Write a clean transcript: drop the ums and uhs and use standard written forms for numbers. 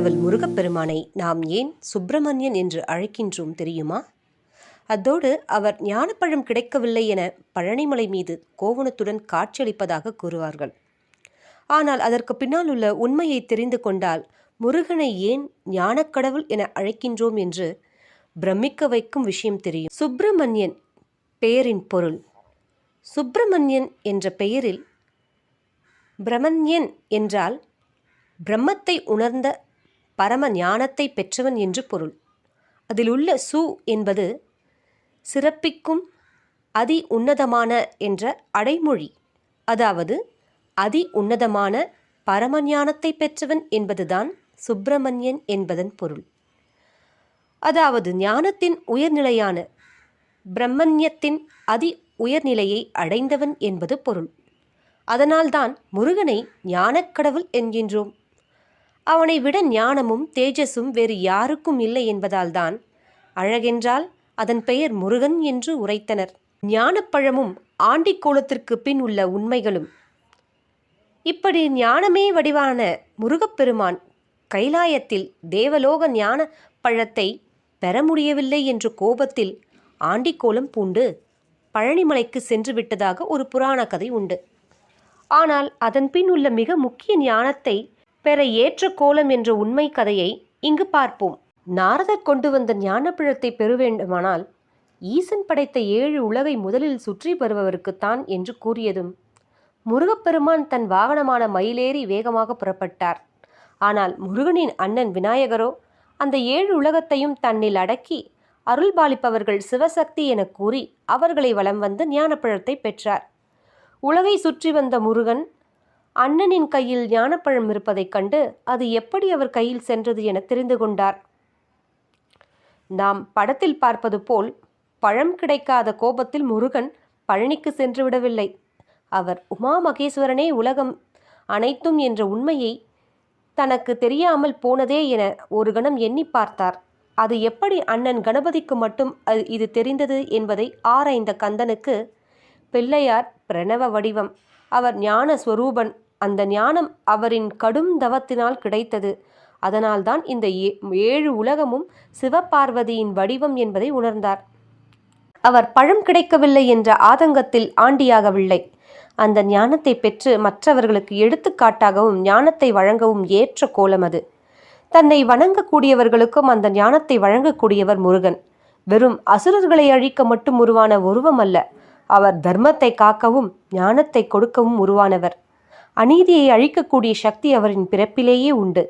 கடவுள் முருகப்பெருமானை நாம் ஏன் சுப்பிரமணியன் என்று அழைக்கின்றோம் தெரியுமா? அதோடு அவர் ஞானப்பழம் கிடைக்கவில்லை என பழனிமலை மீது கோவணத்துடன் காட்சியளிப்பதாக கூறுவார்கள். ஆனால் அதற்கு பின்னால் உள்ள உண்மையை தெரிந்து கொண்டால் முருகனை ஏன் ஞானக்கடவுள் என அழைக்கின்றோம் என்று பிரமிக்க வைக்கும் விஷயம் தெரியும். சுப்பிரமணியன் பெயரின் பொருள். சுப்பிரமணியன் என்ற பெயரில் பிரமண்யன் என்றால் பிரம்மத்தை உணர்ந்த பரம ஞானத்தை பெற்றவன் என்று பொருள். அதில் உள்ள சு என்பது சிறப்பிக்கும் அதி உன்னதமான என்ற அடைமொழி, அதாவது அதி உன்னதமான பரமஞானத்தை பெற்றவன் என்பதுதான் சுப்பிரமணியன் என்பதன் பொருள். அதாவது ஞானத்தின் உயர்நிலையான பிரம்மண்யத்தின் அதி உயர்நிலையை அடைந்தவன் என்பது பொருள். அதனால்தான் முருகனை ஞானக்கடவுள் என்கின்றோம். அவனை விட ஞானமும் தேஜஸும் வேறு யாருக்கும் இல்லை என்பதால்தான் அழகென்றால் அதன் பெயர் முருகன் என்று உரைத்தனர். ஞானப்பழமும் ஆண்டிக்கோலத்திற்கு பின் உள்ள உண்மைகளும். இப்படி ஞானமே வடிவான முருகப்பெருமான் கைலாயத்தில் தேவலோக ஞான பழத்தை பெற முடியவில்லை என்ற கோபத்தில் ஆண்டிக்கோலம் பூண்டு பழனிமலைக்கு சென்று விட்டதாக ஒரு புராண கதை உண்டு. ஆனால் அதன் பின் உள்ள மிக முக்கிய ஞானத்தை பெற ஏற்ற கோலம் என்ற உண்மை கதையை இங்கு பார்ப்போம். நாரதர் கொண்டு வந்த ஞானப்பழத்தை பெற வேண்டுமானால் ஈசன் படைத்த 7 உலகை முதலில் சுற்றி வருபவருக்குத்தான் என்று கூறியதும் முருகப்பெருமான் தன் வாகனமான மயிலேறி வேகமாக புறப்பட்டார். ஆனால் முருகனின் அண்ணன் விநாயகரோ அந்த 7 உலகத்தையும் தன்னில் அடக்கி அருள்பாலிப்பவர்கள் சிவசக்தி என கூறி அவர்களை வலம் வந்து ஞானப்பழத்தை பெற்றார். உலகை சுற்றி வந்த முருகன் அண்ணனின் கையில் ஞானப்பழம் இருப்பதைக் கண்டு அது எப்படி அவர் கையில் சென்றது என தெரிந்து கொண்டார். நாம் படத்தில் பார்ப்பது போல் பழம் கிடைக்காத கோபத்தில் முருகன் பழனிக்கு சென்று விடவில்லை. அவர் உமா மகேஸ்வரனே உலகம் அனைத்தும் என்ற உண்மையை தனக்கு தெரியாமல் போனதே என ஒரு கணம் எண்ணி பார்த்தார். அது எப்படி அண்ணன் கணபதிக்கு மட்டும் இது தெரிந்தது என்பதை ஆராய்ந்த கந்தனுக்கு பிள்ளையார் பிரணவ வடிவம், அவர் ஞான ஸ்வரூபன். அந்த ஞானம் அவரின் கடும் தவத்தினால் கிடைத்தது. அதனால்தான் இந்த 7 உலகமும் சிவபார்வதியின் வடிவம் என்பதை உணர்ந்தார். அவர் பழம் கிடைக்கவில்லை என்ற ஆதங்கத்தில் ஆண்டியாகவில்லை. அந்த ஞானத்தை பெற்று மற்றவர்களுக்கு எடுத்துக்காட்டாகவும் ஞானத்தை வழங்கவும் ஏற்ற கோலம் அது. தன்னை வணங்கக்கூடியவர்களுக்கும் அந்த ஞானத்தை வழங்கக்கூடியவர் முருகன். வெறும் அசுரர்களை அழிக்க மட்டும் உருவான உருவம் அல்ல, அவர் தர்மத்தை காக்கவும் ஞானத்தை கொடுக்கவும் உருவானவர். அநீதியை அழிக்கக்கூடிய சக்தி அவரின் பிறப்பிலேயே உண்டு.